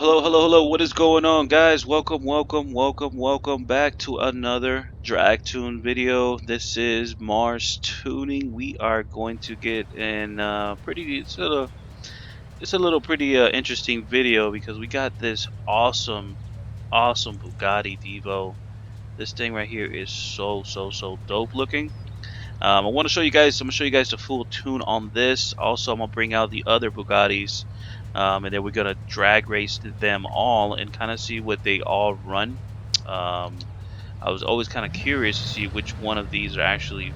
Hello. What is going on, guys? Welcome back to another drag tune video. This is Mars Tuning. We are going to get in it's a little pretty interesting video because we got this awesome Bugatti Divo. This thing right here is so dope looking. I want to show you guys. I'm gonna show you guys the full tune on this. Also, I'm gonna bring out the other Bugattis, and then we're gonna drag race them all and kind of see what they all run. Um, I was always kind of curious to see which one of these are actually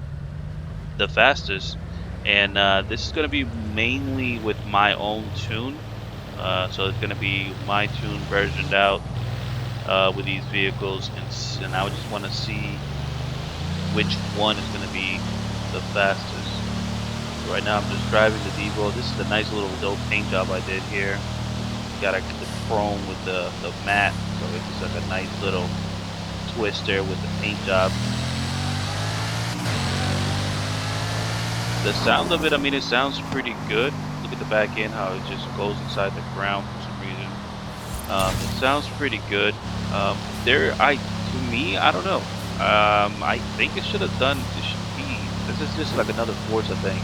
the fastest, and this is gonna be mainly with my own tune. So it's gonna be my tune versioned out with these vehicles, and I just want to see which one is going to be the fastest. So right now I'm just driving the DIVO. This is a nice little dope paint job I did here. Got the chrome with the matte, so it's just like a nice little twist there with the paint job. The sound of it, I mean, it sounds pretty good. Look at the back end, how it just goes inside the ground for some reason. It sounds pretty good. To me, I don't know. I think it should have done. This is just like another Forza thing.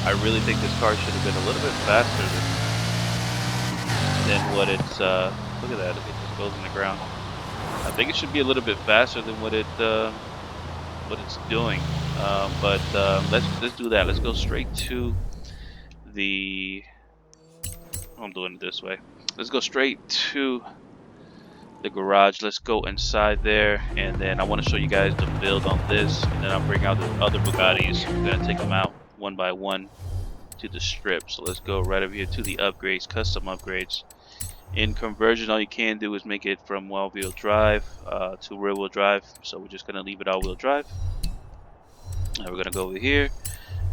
I really think this car should have been a little bit faster than what it's. Look at that! Look, it just goes in the ground. I think it should be a little bit faster than what it's doing. But let's do that. Let's go straight to the. I'm doing it this way. Let's go straight to the garage. Let's go inside there, and then I want to show you guys the build on this, and then I'll bring out the other Bugattis. We're gonna take them out one by one to the strip. So let's go right over here to the upgrades, custom upgrades. In conversion, all you can do is make it from all-wheel drive to rear-wheel drive. So we're just gonna leave it all-wheel drive. And we're gonna go over here,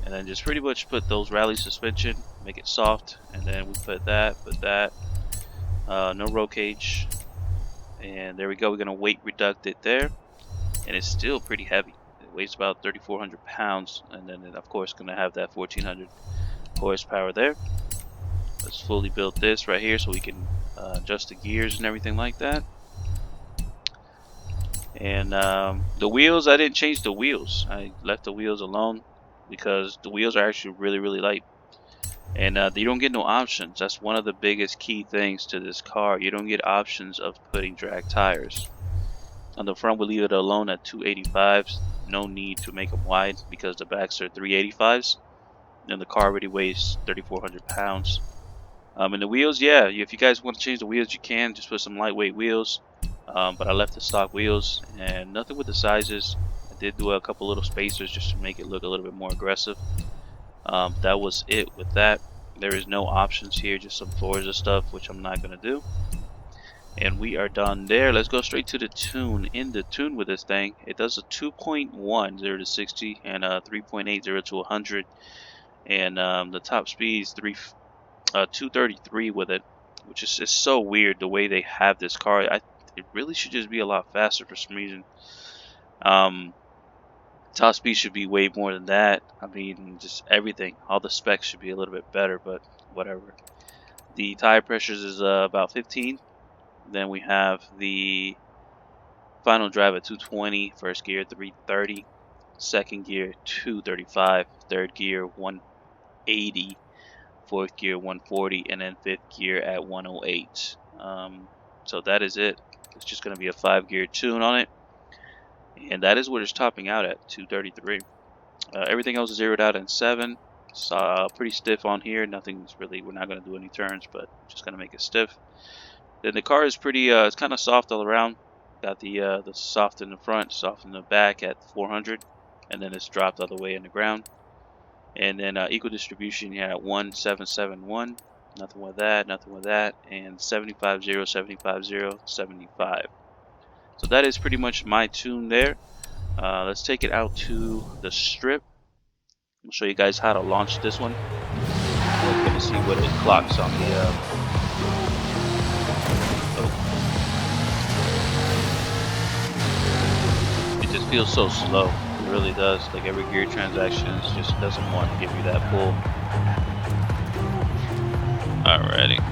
and then just pretty much put those rally suspension, make it soft, and then we put that, no roll cage. And there we go. We're going to weight reduct it there, and it's still pretty heavy. It weighs about 3,400 pounds, and then of course going to have that 1,400 horsepower there. Let's fully build this right here so we can adjust the gears and everything like that. And the wheels, I didn't change the wheels. I left the wheels alone because the wheels are actually really light. And you don't get no options. That's one of the biggest key things to this car. You don't get options of putting drag tires. On the front, we leave it alone at 285s. No need to make them wide because the backs are 385s. And the car already weighs 3,400 pounds. And the wheels, yeah, if you guys want to change the wheels, you can. Just put some lightweight wheels. But I left the stock wheels and nothing with the sizes. I did do a couple little spacers just to make it look a little bit more aggressive. That was it with that. There is no options here, just some Forza stuff, which I'm not going to do. And we are done there. Let's go straight to the tune. In the tune with this thing, it does a 2.1 0 to 60 and a 3.8 0 to 100. And the top speed is 233 with it, which is just so weird the way they have this car. It really should just be a lot faster for some reason. Top speed should be way more than that. I mean, just everything. All the specs should be a little bit better, but whatever. The tire pressures is about 15. Then we have the final drive at 220. First gear 330. Second gear 235. Third gear 180. Fourth gear 140. And then fifth gear at 108. So that is it. It's just going to be a 5-gear tune on it. And that is what it's topping out at, 233. Everything else is zeroed out in 7. So pretty stiff on here. Nothing's really, we're not going to do any turns, but just going to make it stiff. Then the car is pretty, it's kind of soft all around. Got the soft in the front, soft in the back at 400. And then it's dropped all the way in the ground. And then equal distribution here at 1771. Nothing with that. And 750, 750, 75. So that is pretty much my tune there. Let's take it out to the strip. I'll show you guys how to launch this one. We're going to see what it clocks on the... It just feels so slow. It really does. Like every gear transaction just doesn't want to give you that pull. Alrighty.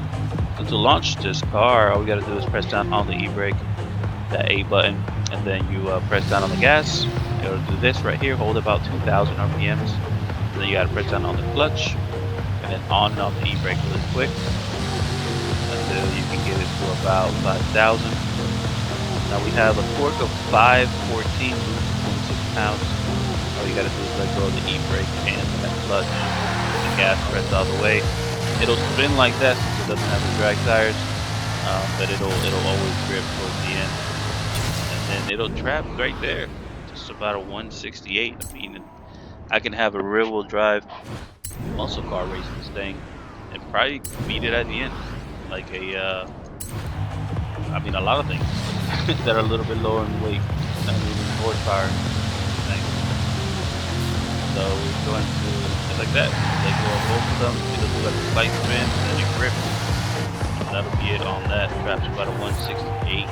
So to launch this car, all we gotta do is press down on the e-brake, that A button, and then you press down on the gas. It'll do this right here, hold about 2,000 RPMs. And then you gotta press down on the clutch, and then on and off the e-brake really quick until you can get it to about 5,000. Now we have a torque of 514, 26 pounds. All you gotta do is let go of the e-brake and that clutch, the gas pressed all the way. It'll spin like that since it doesn't have the drag tires, but it'll always grip towards the end, and then it'll trap right there, just about a 168. I mean, I can have a rear-wheel drive muscle car racing this thing and probably beat it at the end, like a I mean a lot of things that are a little bit lower in weight, not even horsepower. So we're going to, just like that, let go of both of them, it'll do like a slight spin, and then you grip. That'll be it on that. It traps about a 168.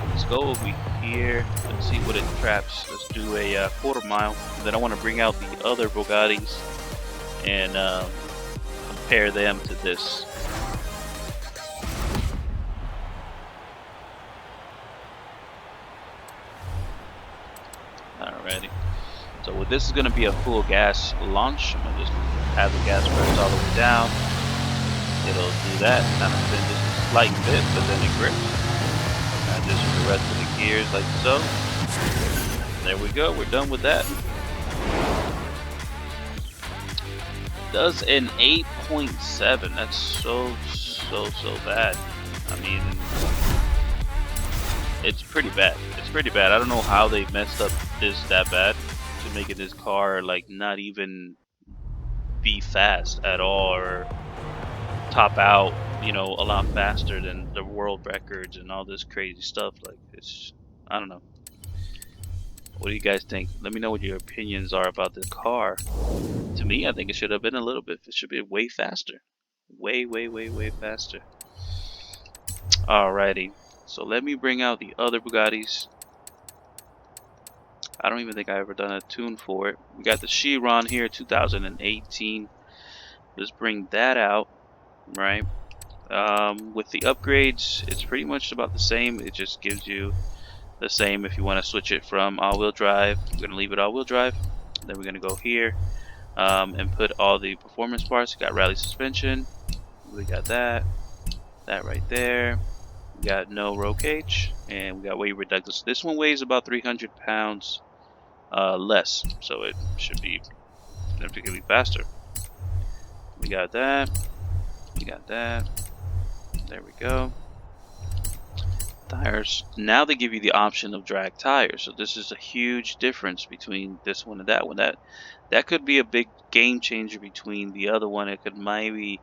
Let's go over here, let's see what it traps. Let's do a quarter mile. And then I want to bring out the other Bugattis and compare them to this. Alrighty. So with this is going to be a full gas launch. I'm going to just have the gas pressed all the way down. It'll do that, kind of spin just a slight bit, but then it grips. Transition the rest of the gears like so. There we go, we're done with that. Does an 8.7. That's so bad. I mean, it's pretty bad. It's pretty bad. I don't know how they messed up this that bad to making this car like not even be fast at all or top out, you know, a lot faster than the world records and all this crazy stuff. Like, it's, I don't know. What do you guys think? Let me know what your opinions are about this car. To me, I think it should have been a little bit. It should be way faster. Way faster. Alrighty. So let me bring out the other Bugattis. I don't even think I ever done a tune for it. We got the CHIRON here, 2018. Let's bring that out, right? With the upgrades, it's pretty much about the same. It just gives you the same if you want to switch it from all-wheel drive. We're going to leave it all-wheel drive. Then we're going to go here and put all the performance parts. We got rally suspension. We got that right there. We got no roll cage, and we got weight reduction. This one weighs about 300 pounds less, so it should be significantly faster. We got that. We got that. There we go. Tires. Now they give you the option of drag tires. So this is a huge difference between this one and that one. That could be a big game changer between the other one. It could maybe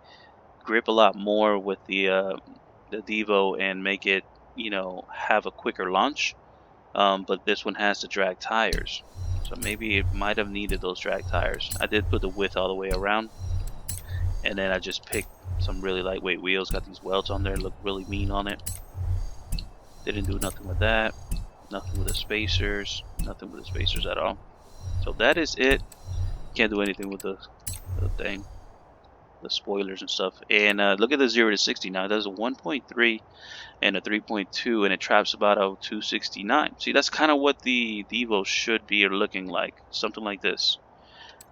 grip a lot more with the DIVO and make it, you know, have a quicker launch. But this one has the drag tires. So maybe it might have needed those drag tires. I did put the width all the way around. And then I just picked some really lightweight wheels. Got these welds on there. Look really mean on it. Didn't do nothing with that. Nothing with the spacers. Nothing with the spacers at all. So that is it. Can't do anything with the thing. The spoilers and stuff. And look at the 0 to 60 now. It does a 1.3 and a 3.2, and it traps about a 269. See, that's kind of what the DIVO should be looking like. Something like this.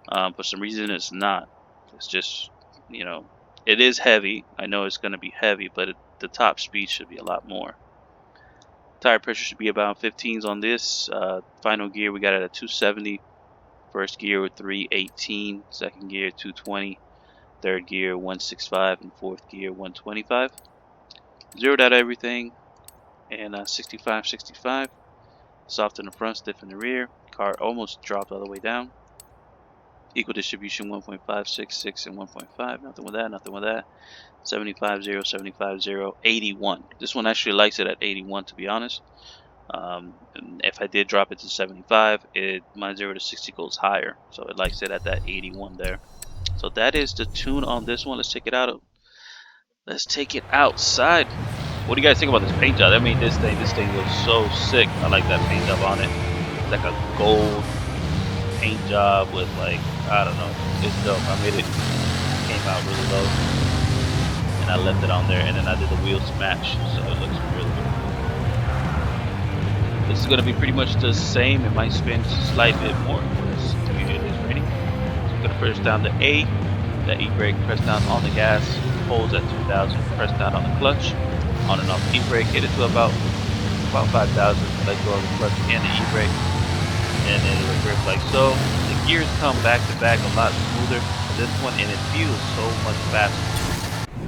For some reason, it's not. It's just, you know, it is heavy. I know it's going to be heavy, but the top speed should be a lot more. Tire pressure should be about 15s on this. Final gear, we got it at 270. First gear, 318. Second gear, 220. Third gear, 165. And fourth gear, 125. Zeroed out everything. And 65, 65. Soft in the front, stiff in the rear. Car almost dropped all the way down. Equal distribution 1.5, 6, 6, and 1.5. Nothing with that, nothing with that. 75, 0, 75, 0, 81. This one actually likes it at 81, to be honest. And if I did drop it to 75, my 0 to 60 goes higher. So it likes it at that 81 there. So that is the tune on this one. Let's take it out. Let's take it outside. What do you guys think about this paint job? I mean, this thing looks so sick. I like that paint job on it. It's like a gold paint job with, like, I don't know, it's dope. I made it, came out really low. and I left it on there, and then I did the wheel smash, so it looks really good. This is going to be pretty much the same. It might spin just a slight bit more. It is ready. So I'm going to press down the A, the E-brake, press down on the gas, holds at 2,000, press down on the clutch, on and off the E-brake, hit it to about 5,000, let go of the clutch and the E-brake, and then it'll grip like so. The gears come back to back a lot smoother this one, and it feels so much faster.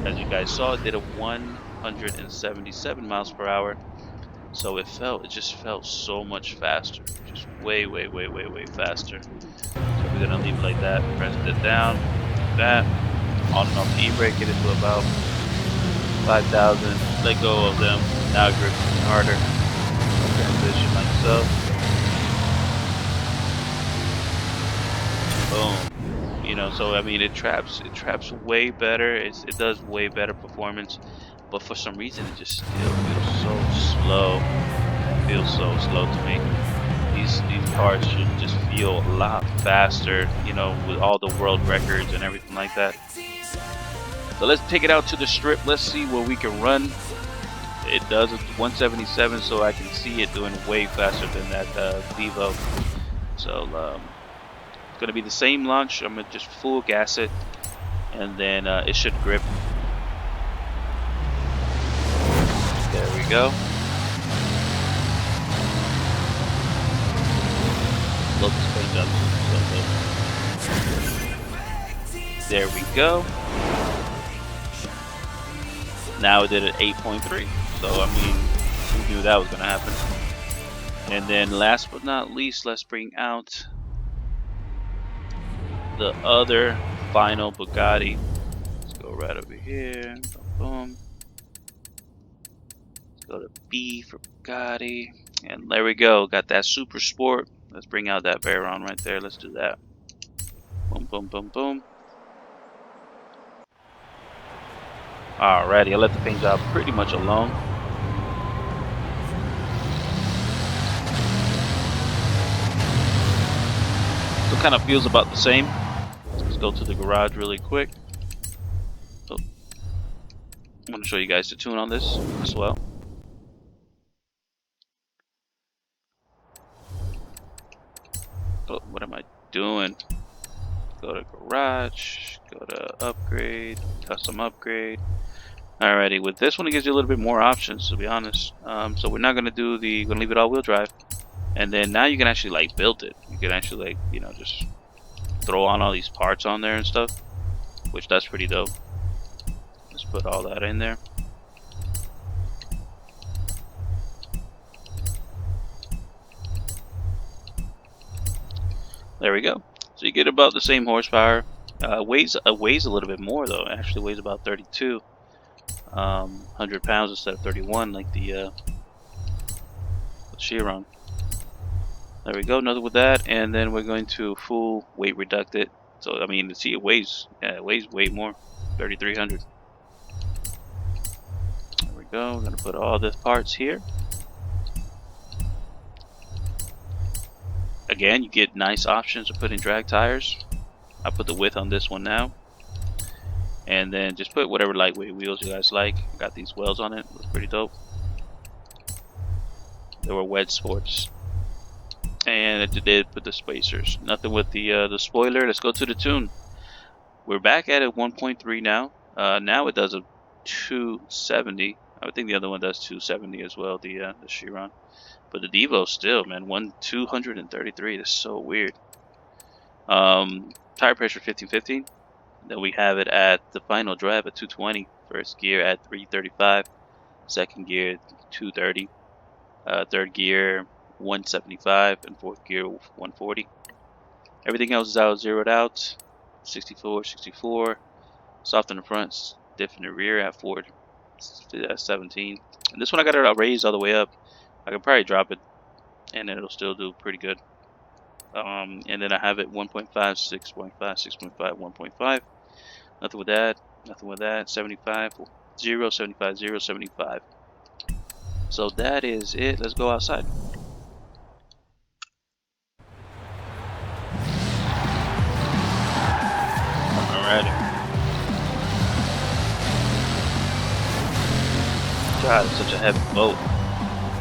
As you guys saw, it did a 177 miles per hour, so it just felt so much faster, just way faster. So we're gonna leave it like that, press it down, that, on and off the E-brake, get it to about 5,000, let go of them, now grip harder, transition like so, boom. You know, so I mean, it traps way better. It does way better performance, but for some reason it just still feels so slow. It feels so slow to me. These cars should just feel a lot faster, you know, with all the world records and everything like that. So let's take it out to the strip. Let's see where we can run. It does 177, so I can see it doing way faster than that DIVO. So going to be the same launch. I'm going to just full gas it, and then it should grip. There we go. Look, there we go. Now it did an 8.3. So I mean, we knew that was going to happen. And then last but not least, let's bring out the other final Bugatti. Let's go right over here. Boom. Let's go to B for Bugatti. And there we go. Got that Super Sport. Let's bring out that VEYRON right there. Let's do that. Boom, boom, boom, boom. Alrighty, I let the paint job pretty much alone. So it kind of feels about the same. Let's go to the garage really quick. Oh. I'm going to show you guys the tune on this as well. Oh, what am I doing? Go to garage, go to upgrade, custom upgrade. Alrighty, with this one it gives you a little bit more options, to be honest. So we're not gonna do gonna leave it all wheel drive, and then now you can actually like build it. You can actually like, you know, just throw on all these parts on there and stuff, which that's pretty dope. Let's put all that in there. There we go. So you get about the same horsepower. Weighs a little bit more though. It actually weighs about 32, 100 pounds instead of 31, like the CHIRON. There we go. Nothing with that. And then we're going to full weight reduct it. So I mean, see, it weighs way more, 3,300. There we go. We're gonna put all the parts here. Again, you get nice options of putting drag tires. I put the width on this one now, and then just put whatever lightweight wheels you guys like. Got these wells on it. Looks pretty dope. They were Wedge Sports, and it did put the spacers. Nothing with the spoiler. Let's go to the tune. We're back at it 1.3 now. Now it does a 270. I would think the other one does 270 as well. The CHIRON. But the DIVO still, man, 233. That's so weird. Tire pressure 1515. Then we have it at the final drive at 220. First gear at 335. Second gear 230. Third gear 175, and fourth gear 140. Everything else is out, zeroed out. 64, 64. Soft in the front, stiff in the rear at 17. And this one I got it raised all the way up. I could probably drop it, and it'll still do pretty good. And then I have it 1.5, 6.5, 6.5, 1.5. Nothing with that. Nothing with that. 75, 0, 75, 0, 75. So that is it. Let's go outside. Alrighty. God, it's such a heavy boat.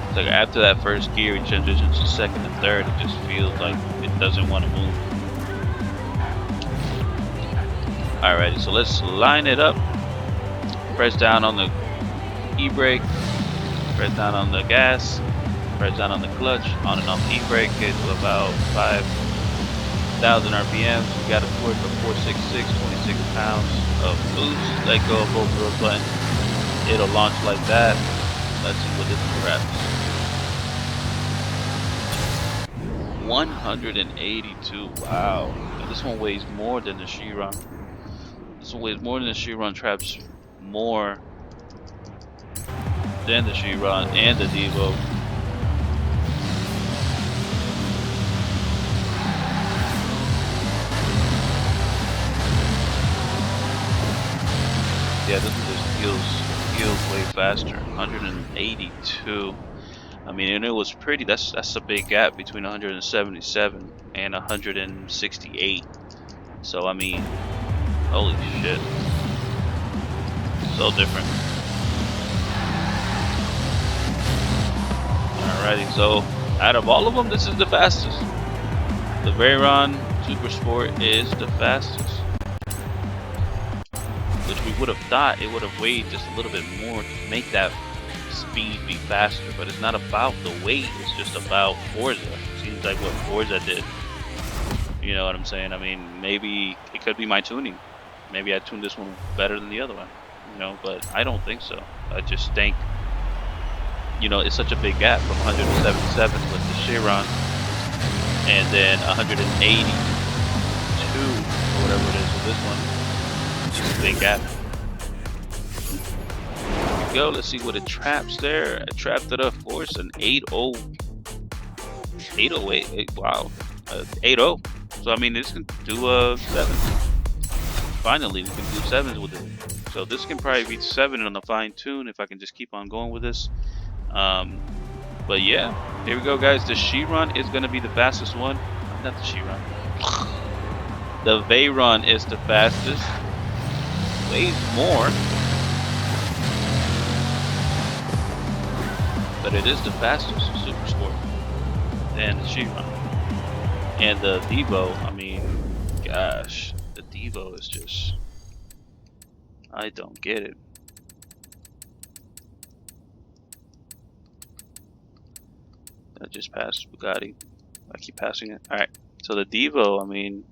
It's like after that first gear, it transitions to second and third. It just feels like it doesn't want to move. Alrighty, so let's line it up. Press down on the e-brake. Press down on the gas. Press down on the clutch. On and off the e-brake. Get to about 5,000 RPMs. We got a torque of 466, 26 pounds of boost. Let go of both of those buttons. It'll launch like that. Let's see what this grabs. 182. Wow. And this one weighs more than the CHIRON. This one weighs more than the CHIRON. Traps more than the CHIRON and the DIVO. Yeah, this one just feels way faster. 182. I mean, and it was pretty. That's a big gap between 177 and 168. So I mean, holy shit, so different. Alrighty, so out of all of them, this is the fastest. The VEYRON Super Sport is the fastest, which we would have thought it would have weighed just a little bit more to make that speed be faster, but it's not about the weight, it's just about Forza. Seems like what Forza did. You know what I'm saying? I mean, maybe it could be my tuning. Maybe I tuned this one better than the other one, you know, but I don't think so. I just think, you know, it's such a big gap from 177 with the CHIRON and then 182 or whatever it is with this one. It's just a big gap. Here we go. Let's see what it traps there. It trapped it, of course, an 808. Wow, 80. So I mean, this can do 7. Finally, we can do 7s with it. So this can probably be 7 on the fine tune if I can just keep on going with this. But yeah, here we go, guys. The CHIRON is going to be the fastest one. Not the CHIRON. The VEYRON is the fastest. Weighs more, but it is the fastest Super Sport than the CHIRON. And the DIVO, I mean, gosh, the DIVO is just, I don't get it. I just passed Bugatti. I keep passing it. Alright, so the DIVO, I mean,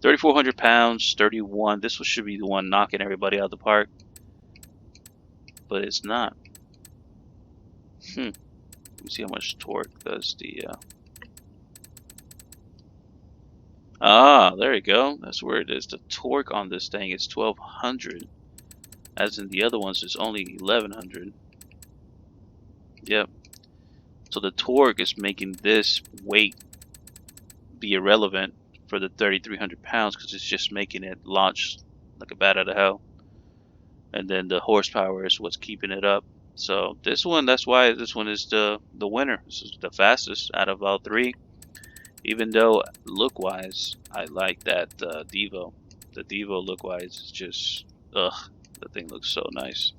3,400 pounds, 31. This one should be the one knocking everybody out of the park, but it's not. Let me see how much torque does the. There you go. That's where it is. The torque on this thing is 1,200, as in the other ones is only 1,100. Yep. So the torque is making this weight be irrelevant for the 3,300 pounds because it's just making it launch like a bat out of hell. And then the horsepower is what's keeping it up. So this one, that's why this one is the winner. This is the fastest out of all 3. Even though look-wise, I like that DIVO. The DIVO look-wise is just, ugh, the thing looks so nice.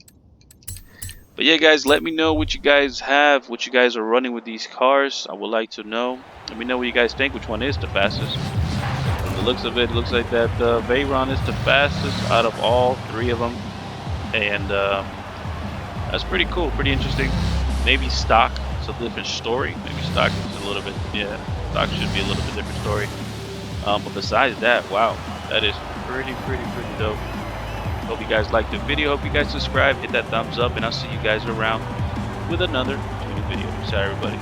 But yeah, guys, let me know what you guys have, what you guys are running with these cars. I would like to know. Let me know what you guys think, which one is the fastest. From the looks of it, it looks like that VEYRON is the fastest out of all 3 of them. And that's pretty cool, pretty interesting. Maybe stock, it's a different story. Maybe stock is a little bit, yeah, stock should be a little bit different story. But besides that, wow, that is pretty dope. Hope you guys liked the video. Hope you guys subscribe, hit that thumbs up, and I'll see you guys around with another tuning video. Peace out, everybody.